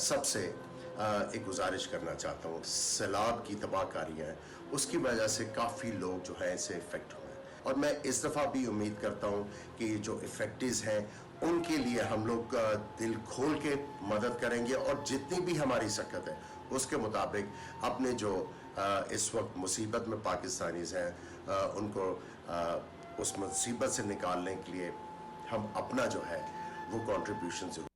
सबसे एक गुजारिश करना चाहता हूँ, सैलाब की तबाहकारियाँ हैं, उसकी वजह से काफ़ी लोग जो है इससे इफ़ेक्ट हुए हैं और मैं इस दफ़ा भी उम्मीद करता हूँ कि जो इफ़ेक्टिव्स हैं उनके लिए हम लोग दिल खोल के मदद करेंगे और जितनी भी हमारी सकत है उसके मुताबिक अपने जो इस वक्त मुसीबत में पाकिस्तानीज़ हैं उनको उस मुसीबत से निकालने के लिए हम अपना जो है वो कॉन्ट्रीब्यूशन ज़रूर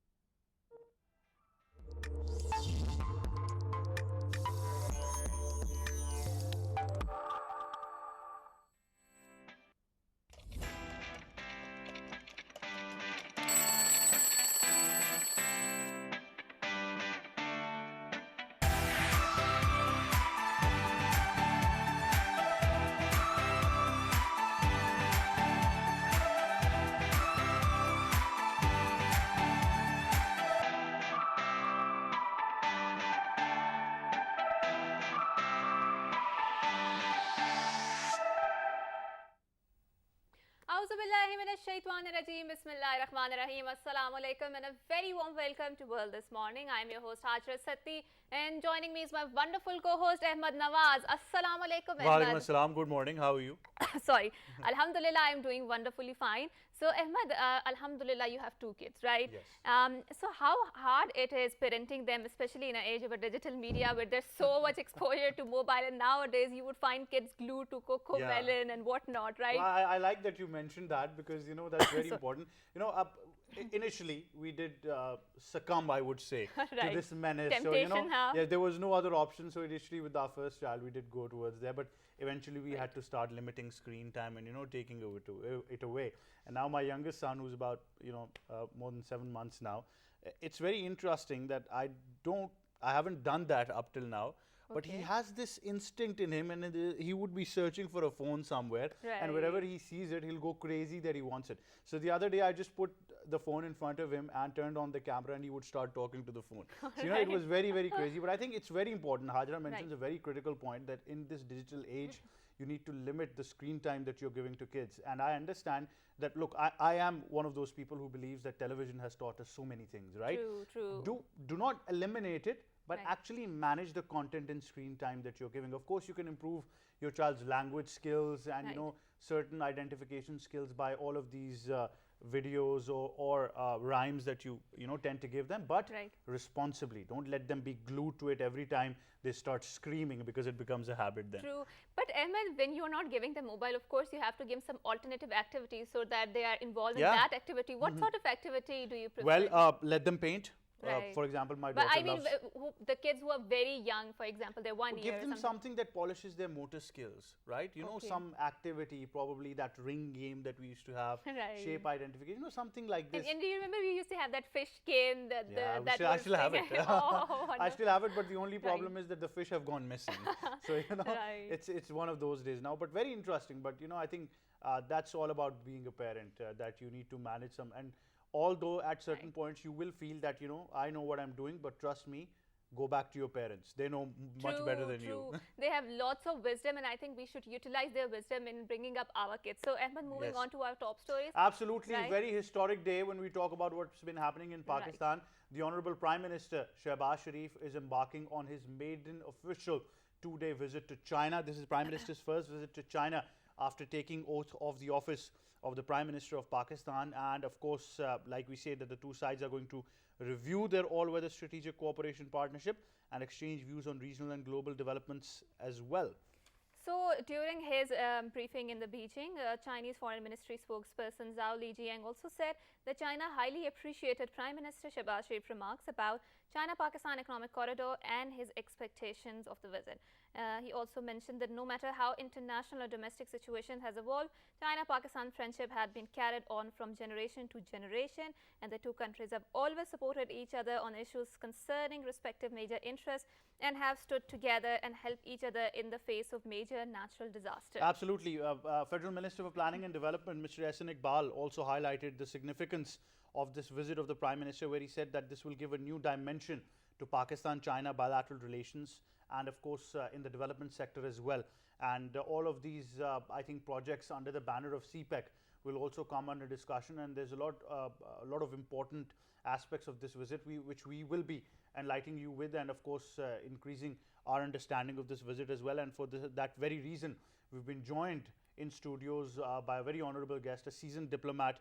Bismillahirrahmanirrahim. Assalamu alaikum and a very warm welcome to World This Morning. I am your host Hajra Satti and joining me is my wonderful co-host Ahmed Nawaz. Assalamu alaikum Ahmed. Walaikum assalam. Good morning. How are you? Sorry. Alhamdulillah, I am doing wonderfully fine. So Ahmed, Alhamdulillah, you have two kids, right? Yes. So how hard it is parenting them, especially in an age of a digital media where there's so much exposure to mobile, and nowadays you would find kids glued to Coco Melon and whatnot, right? Well, I like that you mentioned that because, you know, that's very important. You know, initially we did succumb, I would say, to this menace. Temptation, so, you know, there was no other option. So initially with our first child, we did go towards there. But eventually we had to start limiting screen time and, you know, taking it away. And now my youngest son, who's about, you know, more than 7 months now, it's very interesting that I haven't done that up till now. But he has this instinct in him, and he would be searching for a phone somewhere, and wherever he sees it, he'll go crazy that he wants it. So the other day, I just put the phone in front of him and turned on the camera, and he would start talking to the phone. So, you know, it was very, very crazy. But I think it's very important. Hajra mentions a very critical point that in this digital age, you need to limit the screen time that you're giving to kids. And I understand that, look, I am one of those people who believes that television has taught us so many things, right? True. Do not eliminate it, but actually manage the content and screen time that you're giving. Of course, you can improve your child's language skills and, you know, certain identification skills by all of these videos or rhymes that you know, tend to give them, but responsibly. Don't let them be glued to it every time they start screaming because it becomes a habit then. True. But Ahmed, when you're not giving them mobile, of course, you have to give some alternative activities so that they are involved in that activity. What sort of activity do you prefer? Well, let them paint. For example, my daughter loves... But I mean, the kids who are very young, for example, they're 1 year. Give them something that polishes their motor skills, right? You know, some activity, probably that ring game that we used to have, shape identification, you know, something like this. And do you remember we used to have that fish game? I still have it. I still have it, but the only problem is that the fish have gone missing. So, you know, it's one of those days now, but very interesting. But, you know, I think that's all about being a parent, that you need to manage some. And although at certain points you will feel that, you know, I know what I'm doing, but trust me, go back to your parents. They know much better than you. They have lots of wisdom, and I think we should utilize their wisdom in bringing up our kids. So, Ahmed, moving on to our top stories. Absolutely. Very historic day when we talk about what's been happening in Pakistan. The Honorable Prime Minister Shehbaz Sharif is embarking on his maiden official 2-day visit to China. This is Prime Minister's first visit to China after taking oath of the office of the Prime Minister of Pakistan. And of course, like we said, that the two sides are going to review their all-weather strategic cooperation partnership and exchange views on regional and global developments as well. So, during his briefing in the Beijing, Chinese Foreign Ministry spokesperson Zhao Lijiang also said that China highly appreciated Prime Minister Shehbaz Sharif's remarks about China-Pakistan Economic Corridor and his expectations of the visit. He also mentioned that no matter how international or domestic situation has evolved, China-Pakistan friendship had been carried on from generation to generation, and the two countries have always supported each other on issues concerning respective major interests and have stood together and helped each other in the face of major natural disaster. Absolutely. Federal Minister for Planning and Development, Mr. Ehsan Iqbal, also highlighted the significance of this visit of the Prime Minister, where he said that this will give a new dimension to Pakistan-China bilateral relations and, of course, in the development sector as well. And all of these, I think, projects under the banner of CPEC will also come under discussion, and there's a lot of important aspects of this visit which we will be enlightening you with, and of course increasing our understanding of this visit as well. And for that very reason, we've been joined in studios by a very honorable guest, a seasoned diplomat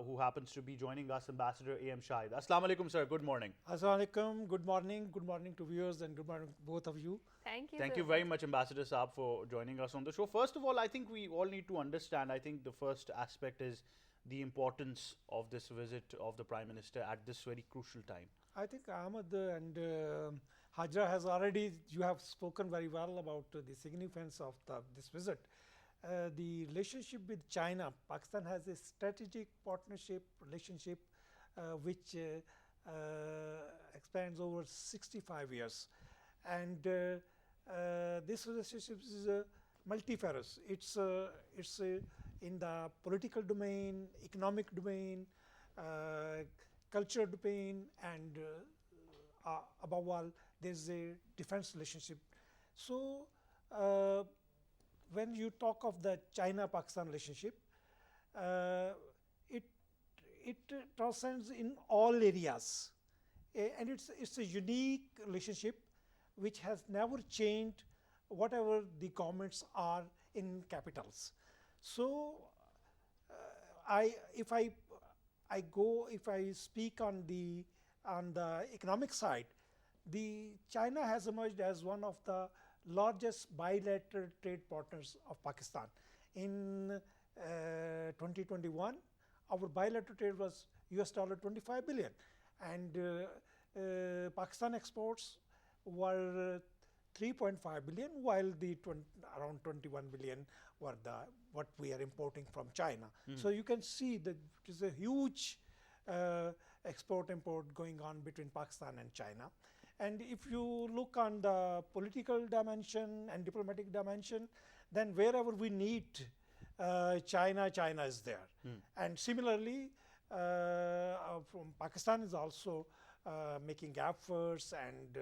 who happens to be joining us, Ambassador A.M. Shahid. Assalamu alaikum, sir. Good morning. Assalamu alaikum. Good morning. Good morning to viewers and good morning both of you. Thank you. Thank so you very much. much, Ambassador Saab, for joining us on the show. First of all, I think we all need to understand, I think the first aspect is the importance of this visit of the Prime Minister at this very crucial time. I think Ahmed and Hajra has already, you have spoken very well about the significance of this visit. The relationship with China, Pakistan has a strategic partnership relationship which expands over 65 years. And this relationship is multifarious. It's in the political domain, economic domain, cultural domain, and above all, there's a defense relationship. So, when you talk of the China-Pakistan relationship, it transcends in all areas, and it's a unique relationship which has never changed, whatever the governments are in capitals. So, if I speak on the economic side, the China has emerged as one of the largest bilateral trade partners of Pakistan. In 2021, our bilateral trade was $25 billion, and Pakistan exports were 3.5 billion, while the around 21 billion were what we are importing from China. So you can see that it is a huge export-import going on between Pakistan and China. And if you look on the political dimension and diplomatic dimension, then wherever we need China is there. And similarly, from Pakistan is also making efforts and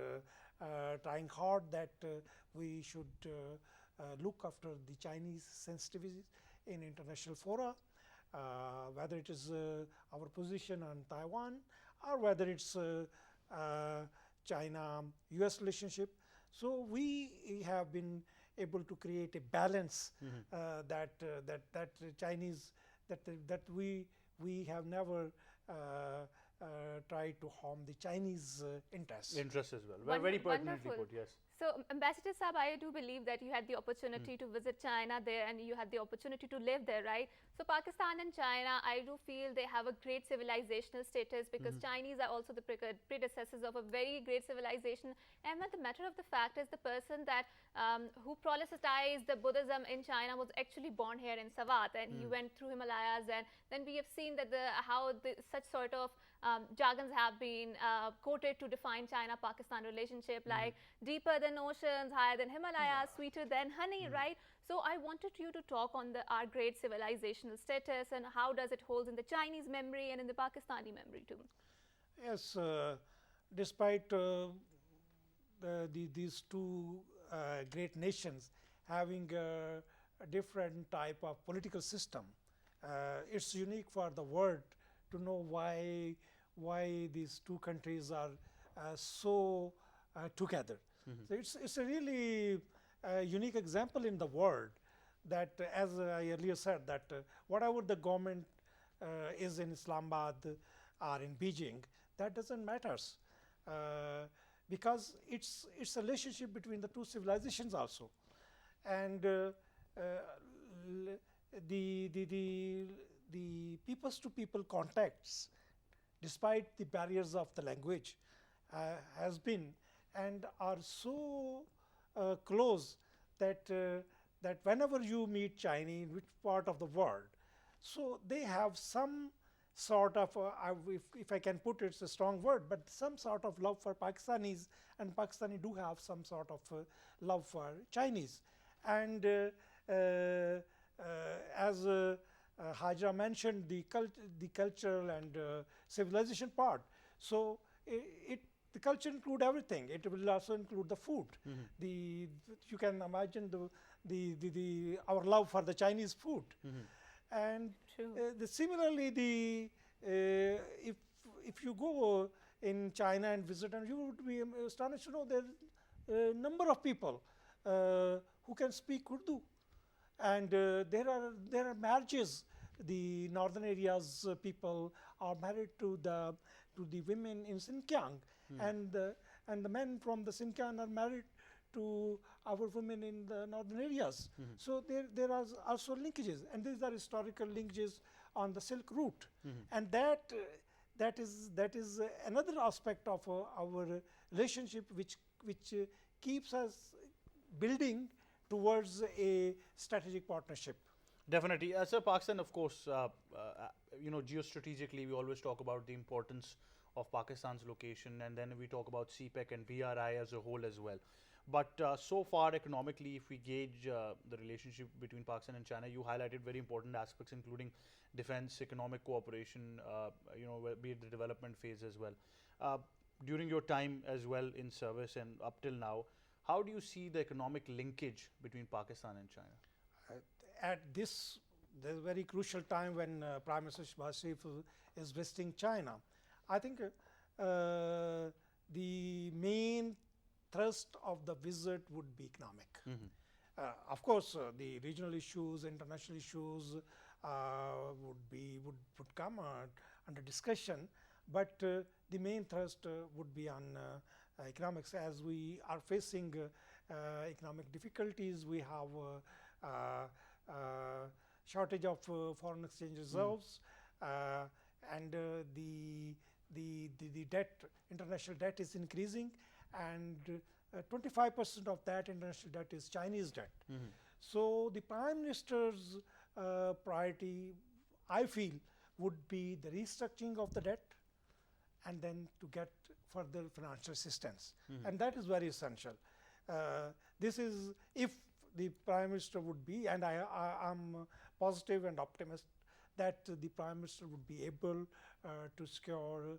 trying hard that we should look after the Chinese sensitivities in international fora, whether it is our position on Taiwan or whether it's China-US relationship. So we have been able to create a balance that Chinese that we have never tried to harm the Chinese interests. Interest as well. Very pertinently Wonderful. put, yes. So, Ambassador Saab, I do believe that you had the opportunity to visit China there and you had the opportunity to live there, right? So, Pakistan and China, I do feel they have a great civilizational status because Chinese are also the predecessors of a very great civilization. And the matter of the fact is the person that who prolificized the Buddhism in China was actually born here in Sawat, and he went through Himalayas, and then we have seen that such sort of jargons have been quoted to define China-Pakistan relationship, like deeper than oceans, higher than Himalayas, sweeter than honey, right? So I wanted you to talk on our great civilizational status and how does it hold in the Chinese memory and in the Pakistani memory too. Yes, despite these two great nations having a different type of political system, it's unique for the world to know why these two countries are so together. So it's a really unique example in the world that, as I earlier said, that whatever the government is in Islamabad or in Beijing, that doesn't matter, because it's a relationship between the two civilizations also, and the peoples to people contacts, despite the barriers of the language, has been and are so close that whenever you meet Chinese, which part of the world, so they have some sort of, if I can put it, it's a strong word, but some sort of love for Pakistanis, and Pakistani do have some sort of love for Chinese. And as Hajra mentioned, the cultural and civilization part. So the culture include everything. It will also include the food. You can imagine our love for the Chinese food. And similarly, if you go in China and visit, and you would be astonished to know there are a number of people who can speak Urdu, and there are marriages. The northern areas people are married to the women in Xinjiang, and the men from the Xinjiang are married to our women in the northern areas. So there are also linkages, and these are historical linkages on the Silk Route, and that is another aspect of our relationship, which keeps us building towards a strategic partnership. Definitely. Sir, Pakistan, of course, geostrategically, we always talk about the importance of Pakistan's location, and then we talk about CPEC and BRI as a whole as well. But so far, economically, if we gauge the relationship between Pakistan and China, you highlighted very important aspects, including defense, economic cooperation, be it the development phase as well. During your time as well in service and up till now, how do you see the economic linkage between Pakistan and China? At this very crucial time when Prime Minister Shehbaz Sharif is visiting China, I think the main thrust of the visit would be economic. Of course, the regional issues, international issues would come under discussion, but the main thrust would be on economics. As we are facing economic difficulties, we have shortage of foreign exchange reserves, and the debt, international debt is increasing, and 25% of that international debt is Chinese debt. So the Prime Minister's priority, I feel, would be the restructuring of the debt, and then to get further financial assistance, and that is very essential. This is if the Prime Minister would be, and I am positive and optimistic that the Prime Minister would be able to secure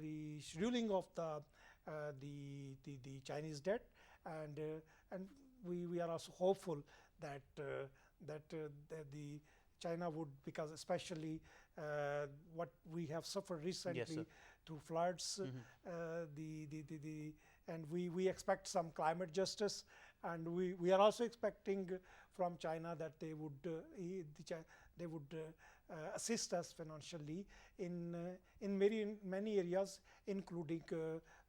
rescheduling of the Chinese debt, and we are also hopeful that the China would, because especially what we have suffered recently through floods, and we expect some climate justice, and we are also expecting from China that they would assist us financially in many areas, including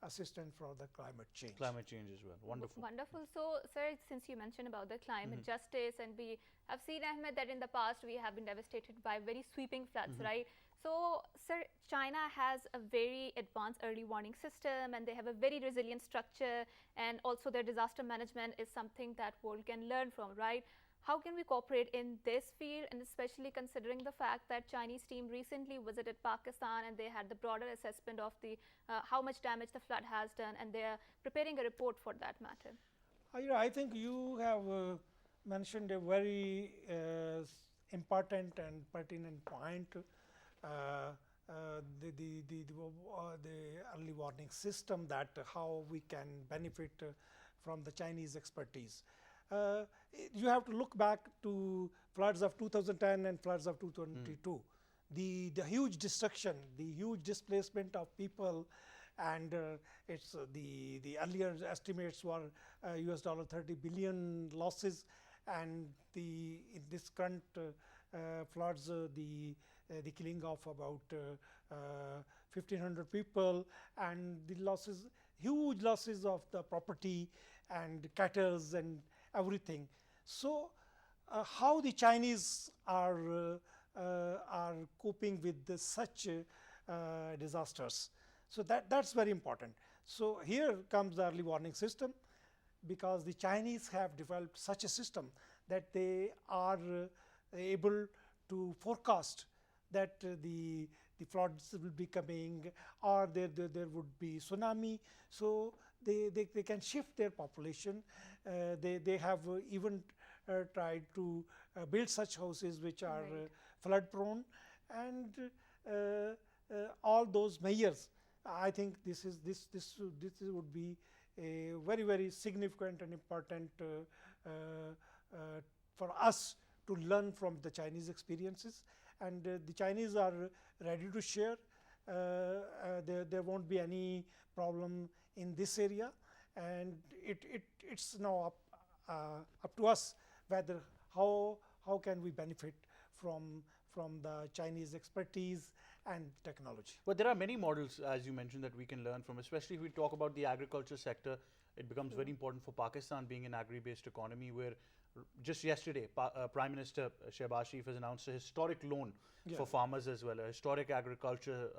assistance for the climate change. Climate change as well. Wonderful. Wonderful. So, sir, since you mentioned about the climate justice, and we have seen, Ahmed, that in the past we have been devastated by very sweeping floods, right? So, sir, China has a very advanced early warning system, and they have a very resilient structure, and also their disaster management is something that world can learn from, right? How can we cooperate in this field, and especially considering the fact that Chinese team recently visited Pakistan and they had the broader assessment of the how much damage the flood has done, and they are preparing a report for that matter? I think you have mentioned a very important and pertinent point. The early warning system, that how we can benefit from the Chinese expertise. You have to look back to floods of 2010 and floods of 2022. The huge destruction, the huge displacement of people, and it's the earlier estimates were $30 billion losses, and in this current floods, the killing of about 1,500 people, and the losses, huge losses of the property and cattle and everything. So how the Chinese are coping with such disasters? So that's very important. So here comes the early warning system, because the Chinese have developed such a system that they are able to forecast that the floods will be coming, or there would be tsunami. So they can shift their population. They have even tried to build such houses which are flood prone, and all those measures. I think this would be a very, very significant and important for us to learn from the Chinese experiences, and the Chinese are ready to share. there won't be any problem in this area, and it's now up to us whether how can we benefit from the Chinese expertise and technology. But there are many models, as you mentioned, that we can learn from, especially if we talk about the agriculture sector. It becomes very important for Pakistan being an agri-based economy, where just yesterday, Prime Minister Shehbaz Sharif has announced a historic loan for farmers as well, a historic agriculture,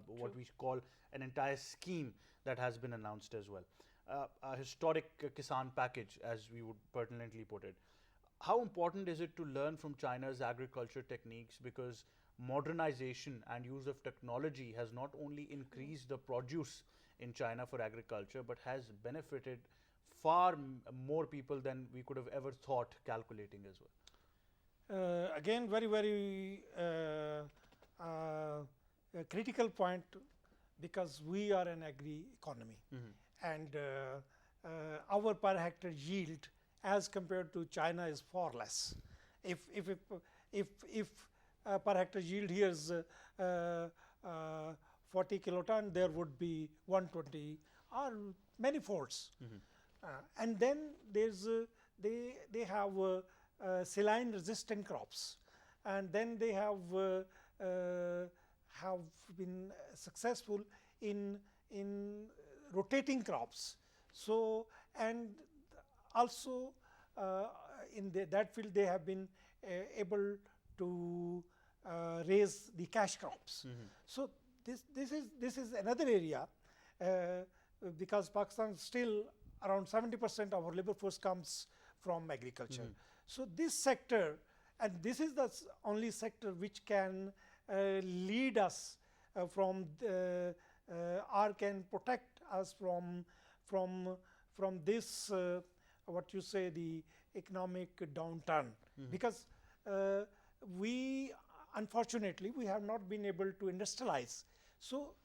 what we call an entire scheme that has been announced as well. A historic Kisan package, as we would pertinently put it. How important is it to learn from China's agriculture techniques, because modernization and use of technology has not only increased the produce in China for agriculture, but has benefited far more people than we could have ever thought, calculating as well. Again, very critical point, because we are an agri economy, and our per hectare yield as compared to China is far less. If per hectare yield here is 40 kiloton, there would be 120 or many folds. And then there's they have saline resistant crops, and then they have been successful in rotating crops. So, and also in that field they have been able to raise the cash crops. So this is another area, because Pakistan still around 70% of our labor force comes from agriculture. So this sector, and this is the only sector which can lead us from or can protect us from this what you say, the economic downturn, because we unfortunately we have not been able to industrialize. So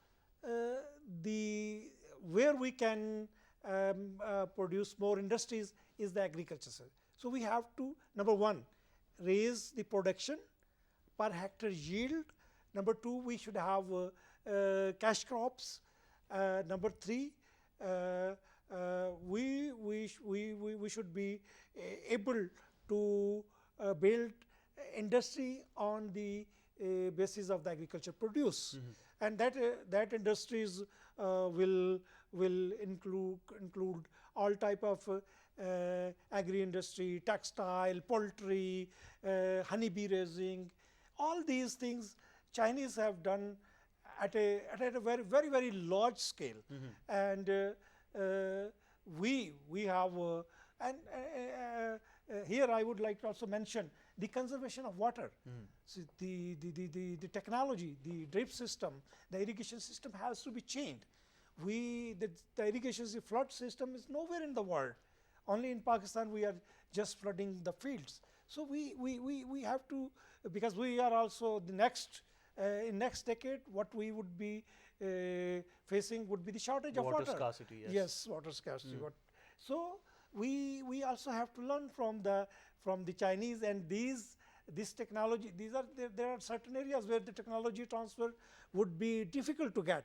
where we can produce more industries is the agriculture sector. So we have to, number one, raise the production per hectare yield. Number two, we should have cash crops. Number three, we should be able to build industry on the basis of the agriculture produce, and that industries will include all type of agri industry, textile, poultry, honeybee raising. All these things Chinese have done at a very large scale, and we have and here I would like to also mention the conservation of water. So the technology, the drip system, the irrigation system has to be changed. The irrigation flood system is nowhere in the world. Only in Pakistan we are just flooding the fields. So we have to, because we are also the next in next decade, what we would be facing would be the shortage of water. Water scarcity, yes. Yes, water scarcity. So we also have to learn from the Chinese, and this technology. There are certain areas where the technology transfer would be difficult to get.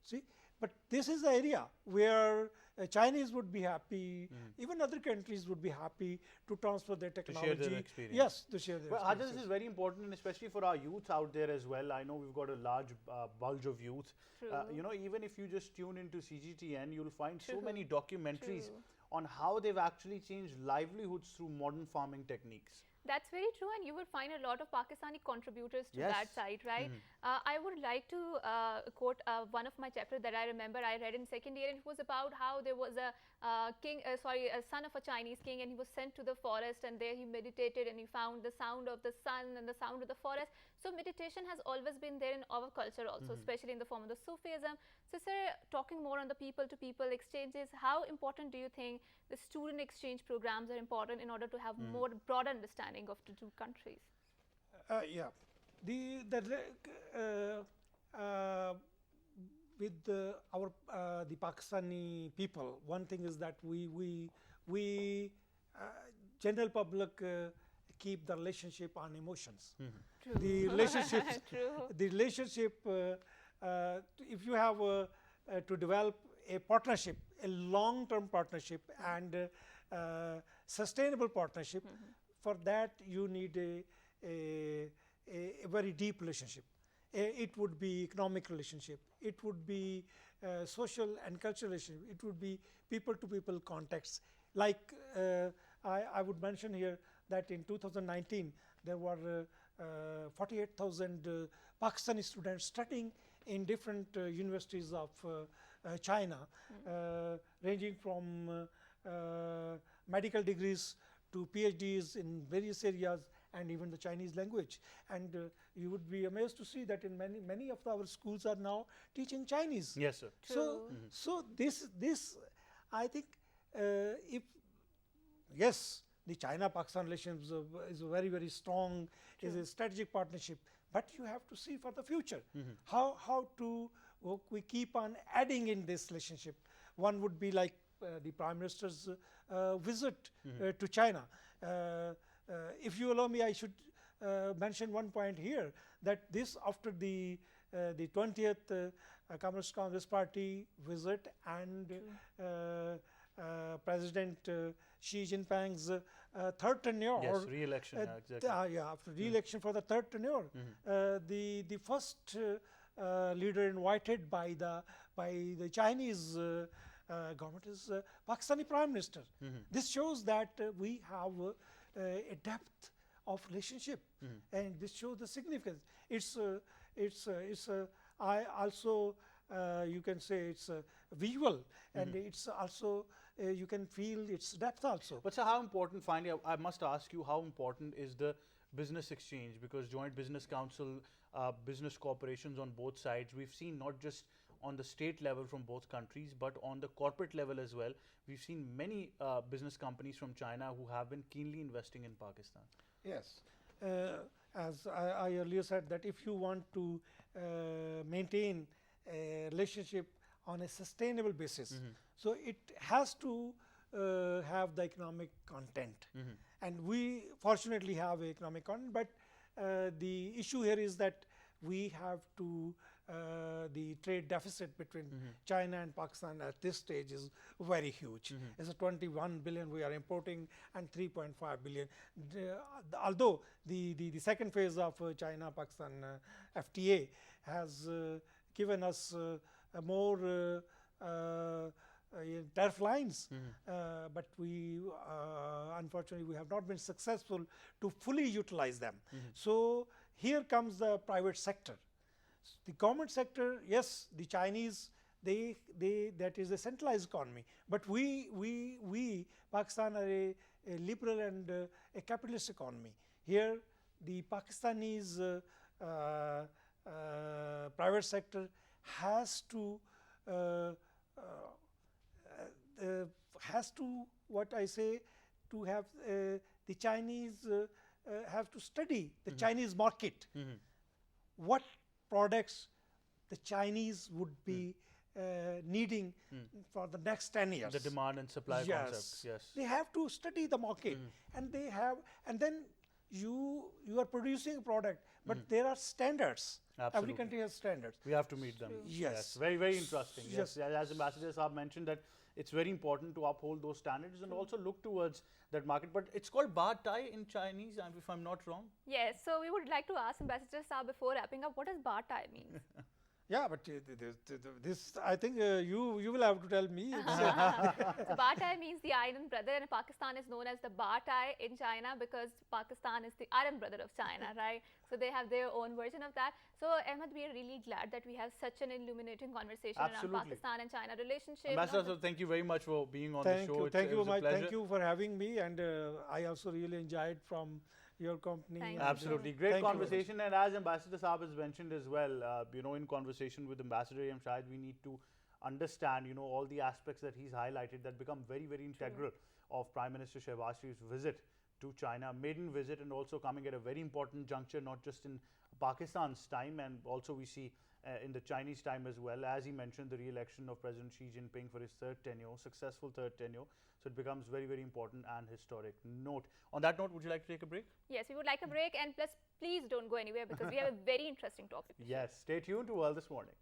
See, but this is the area where Chinese would be happy, even other countries would be happy to transfer their technology. To share their experience. Yes, to share their experience. This is very important, and especially for our youth out there as well. I know we've got a large bulge of youth. Even if you just tune into CGTN, you'll find so many documentaries on how they've actually changed livelihoods through modern farming techniques. That's very true, and you will find a lot of Pakistani contributors to that side, right? I would like to quote one of my chapters that I remember I read in second year, and it was about how there was a son of a Chinese king, and he was sent to the forest, and there he meditated, and he found the sound of the sun and the sound of the forest. So meditation has always been there in our culture also, especially in the form of the Sufism. So sir, talking more on the people-to-people exchanges, how important do you think the student exchange programs are important in order to have more broad understanding of the two countries? With the Pakistani people, one thing is that we general public keep the relationship on emotions. True. The relationships, True. the relationship, if you have to develop a partnership, a long-term partnership and sustainable partnership, for that you need a very deep relationship. It would be economic relationship, it would be social and cultural relationship, it would be people-to-people contacts. Like I would mention here that in 2019 there were 48,000 Pakistani students studying in different universities of China, ranging from medical degrees to PhDs in various areas and even the Chinese language. And you would be amazed to see that in many of our schools are now teaching Chinese. Yes, sir. So this I think if yes, the China-Pakistan relations is a very strong, is a strategic partnership, but you have to see for the future how to we keep on adding in this relationship. One would be like the Prime Minister's visit to China. If you allow me, I should mention one point here, that this after the 20th Communist Congress Party visit and President Xi Jinping's third tenure. Yes, re-election. Exactly. After re-election for the third tenure, the first leader invited by the Chinese government is Pakistani Prime Minister. This shows that we have a depth of relationship, and this shows the significance. I also you can say it's visual, and it's also you can feel its depth also. But sir, how important, finally, I must ask you, how important is the business exchange? Because Joint Business Council, business corporations on both sides, we've seen not just on the state level from both countries, but on the corporate level as well. We've seen many business companies from China who have been keenly investing in Pakistan. Yes. As I earlier said, that if you want to maintain a relationship on a sustainable basis, so it has to have the economic content. And we fortunately have economic content, but the issue here is that we have to the trade deficit between China and Pakistan at this stage is very huge. It's a 21 billion we are importing and 3.5 billion. Although the second phase of China-Pakistan FTA has given us more tariff lines, but we unfortunately we have not been successful to fully utilize them. So here comes the private sector. The government sector, yes, the Chinese, that is a centralized economy, but we Pakistan are a liberal and a capitalist economy. Here the Pakistanis private sector has to what I say, to have the Chinese have to study the Chinese market. What products the Chinese would be needing for the next 10 years. The demand and supply concept. Yes. They have to study the market, and they have, and then you are producing a product, but there are standards. Absolutely. Every country has standards. We have to meet them. Yes. Very interesting. Yes. As Ambassador Saab mentioned, that it's very important to uphold those standards and also look towards that market. But it's called Ba Tai in Chinese, if I'm not wrong. Yes, so we would like to ask Ambassador Saab before wrapping up, what does Ba Tai mean? Yeah, but this I think you will have to tell me. So Ba Tai means the iron brother, and Pakistan is known as the Ba Tai in China because Pakistan is the iron brother of China, right? So they have their own version of that. So Ahmed, we are really glad that we have such an illuminating conversation around Pakistan and China relationship. Ambassador, thank you very much for being on the show. Thank you, Mike. Thank you for having me, and I also really enjoyed from your company. Absolutely. Great conversation. And as Ambassador Saab has mentioned as well, in conversation with Ambassador Shahid, we need to understand, all the aspects that he's highlighted that become very integral of Prime Minister Shehbaz Sharif's visit to China, maiden visit, and also coming at a very important juncture, not just in Pakistan's time, and also we see in the Chinese time as well. As he mentioned, the re-election of President Xi Jinping for his third tenure, successful third tenure. So it becomes very, very important and historic note. On that note, would you like to take a break? Yes, we would like a break, and plus, please don't go anywhere because we have a very interesting topic. Yes, stay tuned to World This Morning.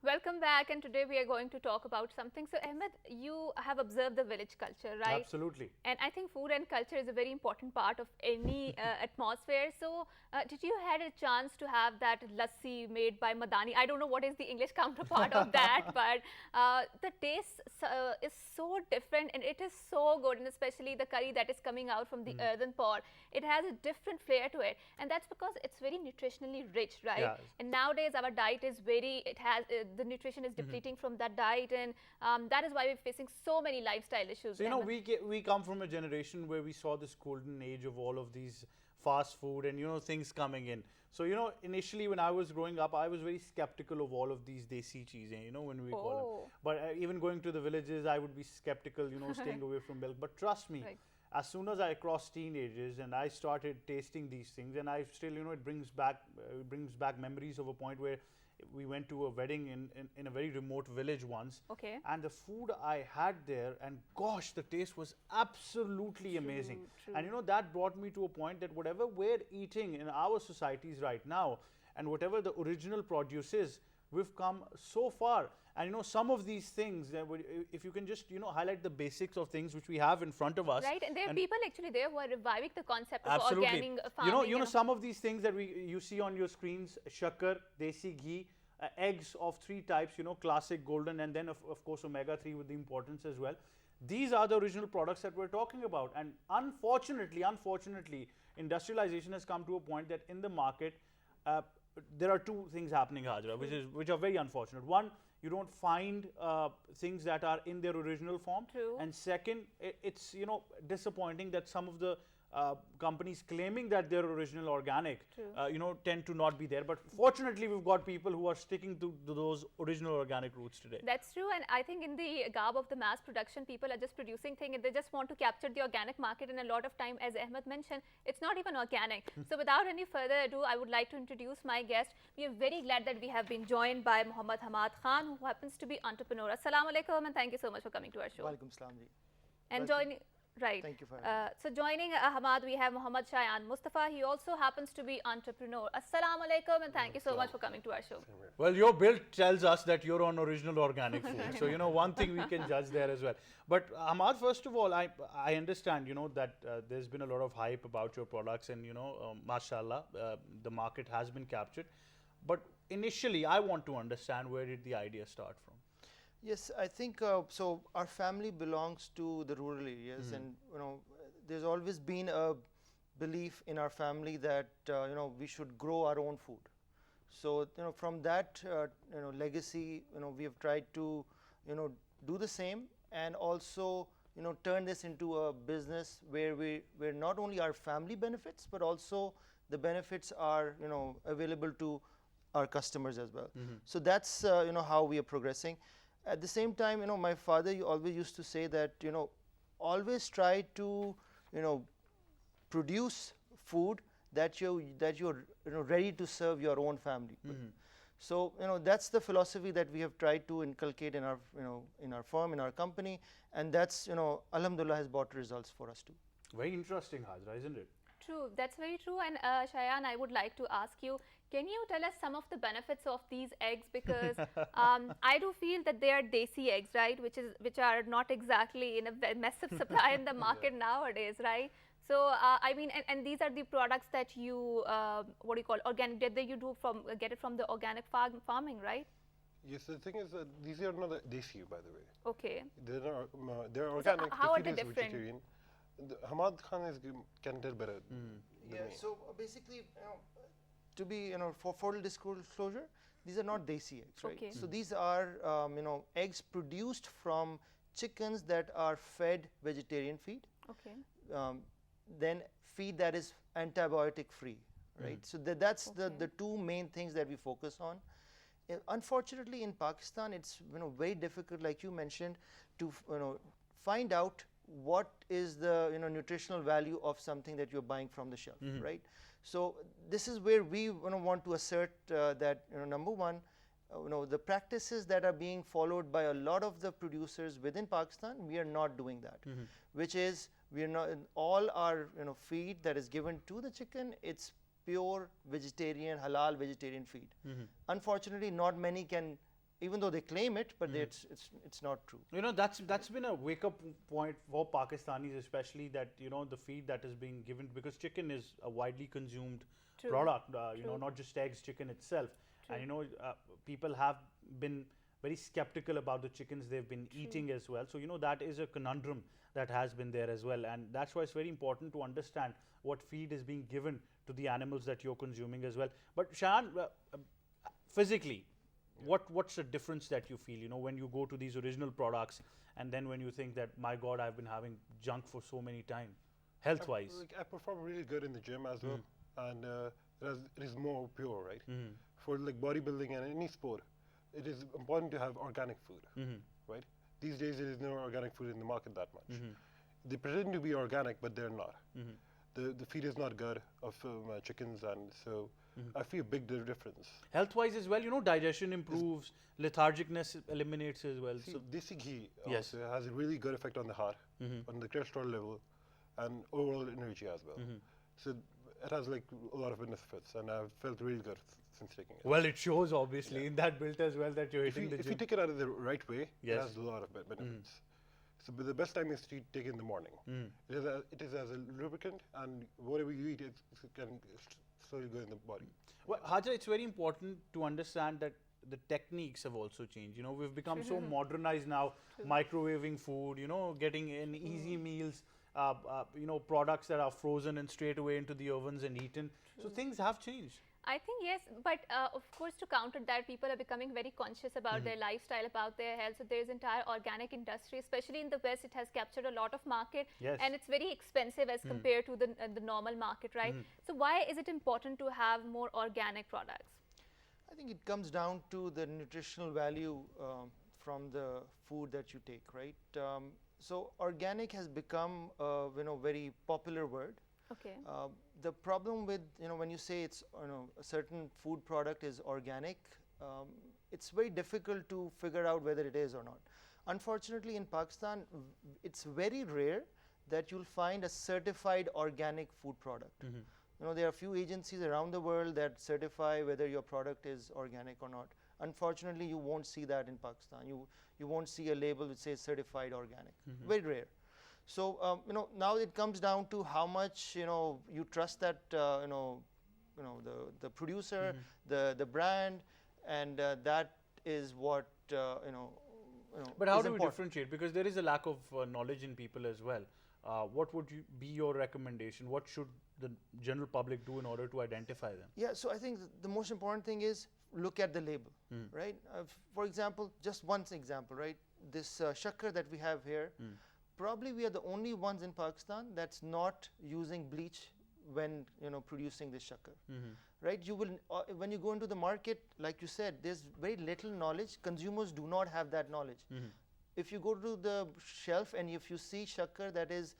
Welcome back, and today we are going to talk about something. So, Ahmed, you have observed the village culture, right? Absolutely. And I think food and culture is a very important part of any atmosphere. So, did you had a chance to have that lassi made by Madani? I don't know what is the English counterpart of that, but the taste is so different, and it is so good, and especially the curry that is coming out from the earthen pot. It has a different flair to it, and that's because it's very nutritionally rich, right? Yeah. And nowadays our diet is very, it has the nutrition is depleting from that diet, and that is why we're facing so many lifestyle issues. So, you know, we come from a generation where we saw this golden age of all of these fast food and, you know, things coming in. So, you know, initially when I was growing up, I was very skeptical of all of these desi cheese, you know, when we call them. But even going to the villages, I would be skeptical, you know, staying away from milk. But trust me, as soon as I crossed teenagers and I started tasting these things, and I still, you know, it brings back memories of a point where we went to a wedding in a very remote village once. Okay. And the food I had there, and gosh, the taste was absolutely amazing. True. And you know, that brought me to a point that whatever we're eating in our societies right now, and whatever the original produce is, we've come so far. And you know, some of these things, if you can just, you know, highlight the basics of things which we have in front of us. Right, and there are people actually there who are reviving the concept of Absolutely. organic farming. You know, some of these things that you see on your screens: shakar, desi ghee, eggs of 3 types, you know, classic, golden, and then of course omega-3 with the importance as well. These are the original products that we're talking about. And unfortunately, industrialization has come to a point that in the market, there are 2 things happening, Hajra, which are very unfortunate. One, you don't find things that are in their original form. True. And second, it's, you know, disappointing that some of the companies claiming that they're original organic, you know, tend to not be there. But fortunately, we've got people who are sticking to those original organic roots today. That's true, and I think in the garb of the mass production, people are just producing things and they just want to capture the organic market, and a lot of time, as Ahmed mentioned, it's not even organic. So without any further ado, I would like to introduce my guest. We are very glad that we have been joined by Muhammad Hamad Khan, who happens to be entrepreneur. Assalamu alaikum, and thank you so much for coming to our show. Walaikum salam ji. And joining. Right. Thank you for so joining Hamad, we have Muhammad Shayan Mustafa. He also happens to be entrepreneur. Assalamu alaikum, and thank you so much for coming to our show. Well, your build tells us that you're on original organic food. So, you know, one thing we can judge there as well. But Hamad, first of all, I understand, you know, that there's been a lot of hype about your products, and, you know, mashallah, the market has been captured. But initially, I want to understand, where did the idea start from? Yes, I think so. Our family belongs to the rural areas, and you know, there's always been a belief in our family that you know, we should grow our own food. So you know, from that you know, legacy, you know, we have tried to, you know, do the same, and also, you know, turn this into a business where not only our family benefits, but also the benefits are, you know, available to our customers as well. So that's you know, how we are progressing. At the same time, you know, my father always used to say that, you know, always try to, you know, produce food that you're you know, ready to serve your own family. So you know, that's the philosophy that we have tried to inculcate in our, you know, in our firm, in our company, and that's, you know, alhamdulillah, has brought results for us too. Very interesting, Hajra, isn't it? True, that's very true. And Shayan, I would like to ask you, can you tell us some of the benefits of these eggs? Because I do feel that they are desi eggs, right? Which are not exactly in a massive supply in the market nowadays, right? So I mean, and these are the products that you what do you call organic that you do from get it from the organic farming, right? Yes, the thing is that these are not desi, by the way. Okay. They're organic. how are the feed they is different? vegetarian. Hamad Khan can tell better. Than Yeah. me. So basically, to be for full disclosure, these are not desi eggs, right? Okay. So these are eggs produced from chickens that are fed vegetarian feed, Okay. then feed that is antibiotic free, right? So that's Okay. the two main things that we focus on. Unfortunately, in Pakistan, it's very difficult, like you mentioned, to find out what is the nutritional value of something that you're buying from the shelf, right? So this is where we want to assert that number one, the practices that are being followed by a lot of the producers within Pakistan, we are not doing that, which is we are not all our feed that is given to the chicken, it's pure vegetarian, halal vegetarian feed. Unfortunately, not many can, even though they claim it, but it's not true. That's been a wake-up point for Pakistanis, especially that the feed that is being given, because chicken is a widely consumed True. product. True. Not just eggs, chicken itself. True. And people have been very skeptical about the chickens they've been eating as well. So that is a conundrum that has been there as well, and that's why it's very important to understand what feed is being given to the animals that you're consuming as well. But Shayan, physically, what's the difference that you feel when you go to these original products, and then when you think that, my God, I've been having junk for so many times, health-wise? I perform really good in the gym as well, and it is more pure, right? For like bodybuilding and any sport, it is important to have organic food, right? These days, there is no organic food in the market that much. They pretend to be organic, but they're not. The feed is not good of chickens, and so I feel a big difference. Health-wise as well, digestion improves, lethargicness eliminates as well. See, So desi ghee Yes. also has a really good effect on the heart, on the cholesterol level, and overall energy as well. So it has like a lot of benefits, and I've felt really good since taking it. well, it shows obviously in that build as well that you're If hitting the you gym. take it out of the right way, Yes. it has a lot of benefits. So, but the best time is to take it in the morning. It is as a lubricant, and whatever you eat, it can slowly go in the body. Well, Haja, it's very important to understand that the techniques have also changed. We've become so modernized now, microwaving food, getting in easy meals, products that are frozen and straight away into the ovens and eaten. So things have changed. I think yes, but of course to counter that, people are becoming very conscious about their lifestyle, about their health. So there is entire organic industry, especially in the West. It has captured a lot of market, Yes. and it's very expensive as compared to the normal market, right? So why is it important to have more organic products? I think it comes down to the nutritional value from the food that you take, right? So organic has become a very popular word. Okay. The problem with when you say it's a certain food product is organic, it's very difficult to figure out whether it is or not. Unfortunately, in Pakistan, it's very rare that you'll find a certified organic food product. There are a few agencies around the world that certify whether your product is organic or not. Unfortunately, you won't see that in Pakistan. You won't see a label which says certified organic. Very rare. So now it comes down to how much you trust that the producer, the brand, and that is what But how is do we important. differentiate? Because there is a lack of knowledge in people as well. What would be your recommendation? What should the general public do in order to identify them? Yeah, so I think the most important thing is look at the label, right? For example, just one example, right? This shakkar that we have here, probably we are the only ones in Pakistan that's not using bleach when producing this shakkar, right? You will when you go into the market, like you said, there's very little knowledge. Consumers do not have that knowledge. If you go to the shelf and if you see shakkar that is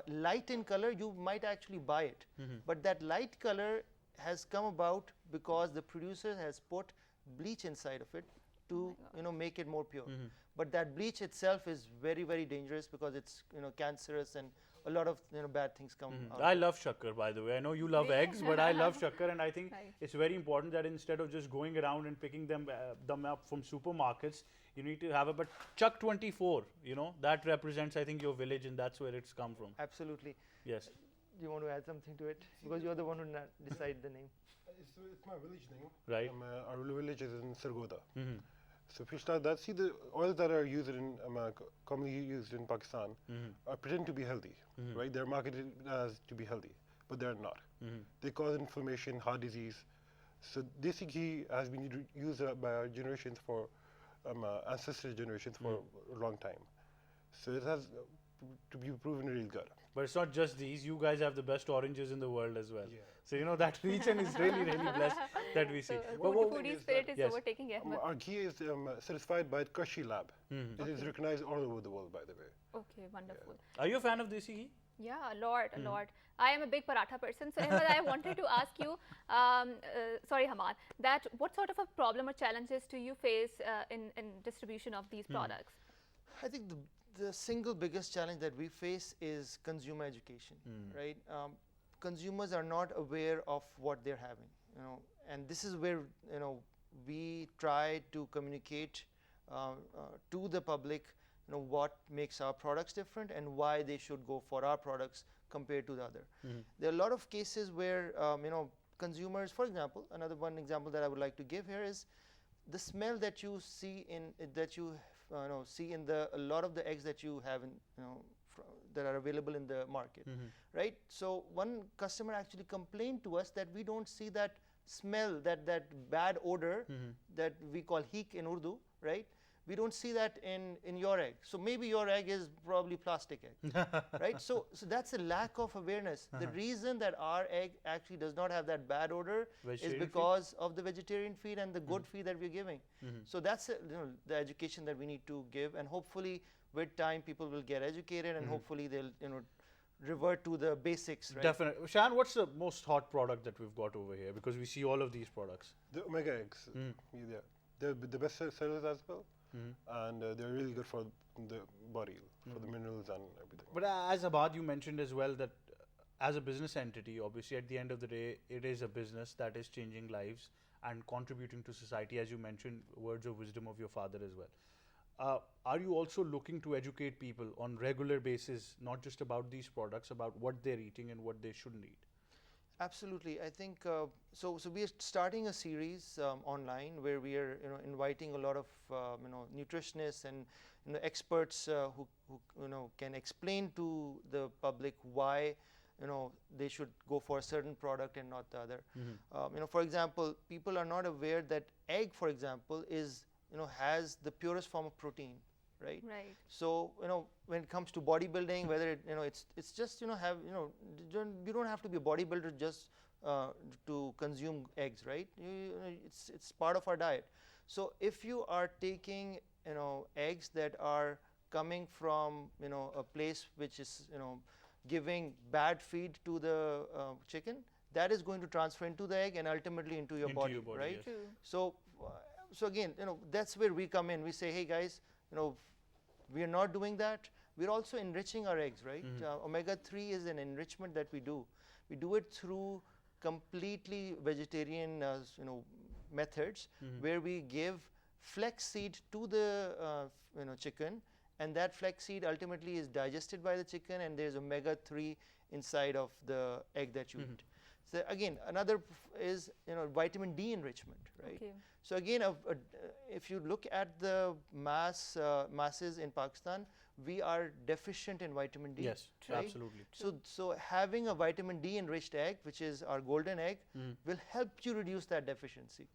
light in color, you might actually buy it. But that light color has come about because the producer has put bleach inside of it to make it more pure. But that bleach itself is very, very dangerous because it's cancerous and a lot of bad things come out. I love shakkar, by the way. I know you love eggs, but I love shakkar, and I think Right. it's very important that instead of just going around and picking them up from supermarkets, you need to have a. But Chuck 24, that represents, I think, your village, and that's where it's come from. Absolutely. Yes. Do you want to add something to it? Because you're the one who decide the name. It's my village name. Right. Our village is in Sargodha. Mm-hmm. So if you start that, see the oils that are used in commonly used in Pakistan are pretend to be healthy, right? They're marketed as to be healthy, but they're not. They cause inflammation, heart disease. So desi ghee has been used by our generations for ancestral generations for a long time. So it has to be proven really good. But it's not just these. You guys have the best oranges in the world as well. Yeah. So that region is really, really blessed that we see. So But foodie spirit is yes. overtaking Ahmed. Our ghee is certified by Kashi Lab. It is recognized all over the world, by the way. Okay, wonderful. Are you a fan of desi ghee? Yeah, a lot, a lot. I am a big paratha person. So, Ahmed, I wanted to ask you, sorry, Hamad, that what sort of a problem or challenges do you face in distribution of these products? I think the single biggest challenge that we face is consumer education, right? Consumers are not aware of what they're having, and this is where we try to communicate to the public, what makes our products different and why they should go for our products compared to the other. There are a lot of cases where consumers, for example, one example that I would like to give here is the smell that you see in see in a lot of the eggs that you have that are available in the market, right? So one customer actually complained to us that we don't see that smell, that bad odor that we call heek in Urdu, right? We don't see that in your egg. So maybe your egg is probably plastic egg, right? So that's a lack of awareness. The reason that our egg actually does not have that bad odor is because of the vegetarian feed and the good feed that we're giving. So that's the education that we need to give, and hopefully with time people will get educated, and hopefully they'll revert to the basics, right? Definitely. Shan, what's the most hot product that we've got over here? Because we see all of these products. The omega eggs, yeah, they're the best sellers as well. And they're really good for the body, for the minerals and everything. But as Abad, you mentioned as well that as a business entity, obviously at the end of the day, it is a business that is changing lives and contributing to society, as you mentioned, words of wisdom of your father as well. Are you also looking to educate people on regular basis, not just about these products, about what they're eating and what they shouldn't eat? Absolutely. I think so we are starting a series online where we are inviting a lot of nutritionists and experts who can explain to the public why they should go for a certain product and not the other. For example, people are not aware that egg, for example, is has the purest form of protein. Right. So when it comes to bodybuilding, whether it's just you don't have to be a bodybuilder just to consume eggs, right? It's part of our diet. So if you are taking eggs that are coming from a place which is giving bad feed to the chicken, that is going to transfer into the egg and ultimately into your body, right? Yes. So again, that's where we come in. We say, hey guys, we are not doing that. We're also enriching our eggs, right? Omega-3 is an enrichment that we do. We do it through completely vegetarian methods, where we give flax seed to the chicken, and that flax seed ultimately is digested by the chicken, and there's omega-3 inside of the egg that you eat. So again, another is vitamin D enrichment, right? Okay. So again, if you look at the masses in Pakistan, we are deficient in vitamin D. Yes, right? absolutely. So having a vitamin D enriched egg, which is our golden egg, will help you reduce that deficiency.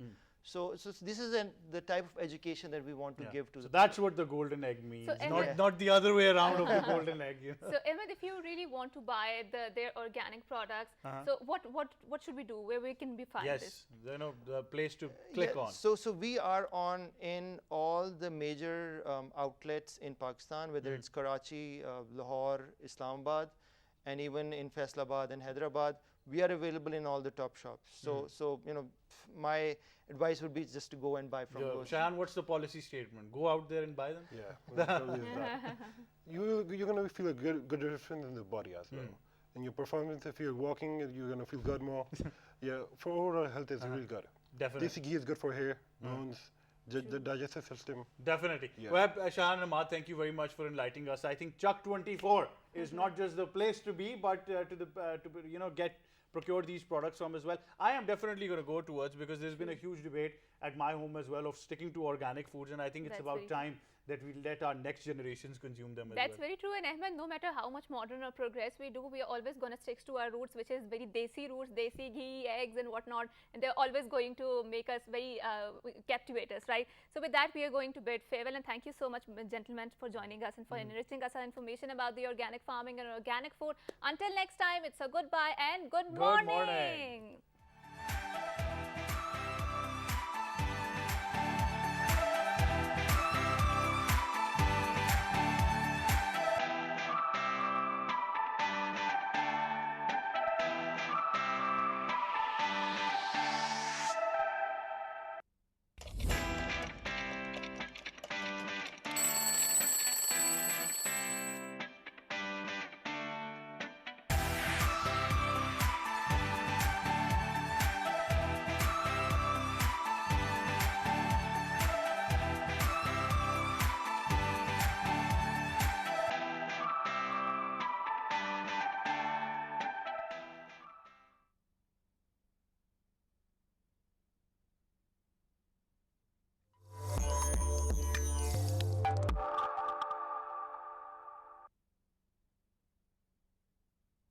So this is the type of education that we want to give to so the that's what the golden egg means, So Ahmed- not the other way around of the golden egg. So Ahmed, if you really want to buy their organic products, so what should we do? Where we can find this? Yes, the place to click on. So we are in all the major outlets in Pakistan, whether it's Karachi, Lahore, Islamabad, and even in Faisalabad and Hyderabad. we are available in all the top shops. So you know, my advice would be just to go and buy from those. Shahan, what's the policy statement? Go out there and buy them? Yeah, probably is that. You're gonna feel a good difference in the body as well. In your performance, if you're walking, you're gonna feel good more. Yeah, for overall health, it's really good. Definitely. Desi ghee is good for hair, bones, the digestive system. Definitely. Yeah. Well, Shahan and Ahmad, thank you very much for enlightening us. I think Chuck 24 is not just the place to be, but to procure these products from as well. I am definitely going to go towards, because there's been a huge debate at my home as well of sticking to organic foods, and I think it's That's about very time that we let our next generations consume them as That's well. very true. And Ahmed, no matter how much modern or progress we do, we are always going to stick to our roots, which is very desi roots, desi ghee, eggs and whatnot. And they're always going to make us very captivate us, right? So with that, we are going to bid farewell. And thank you so much, gentlemen, for joining us and for enriching us with information about the organic farming and organic food. Until next time, it's a goodbye and good morning. Good morning.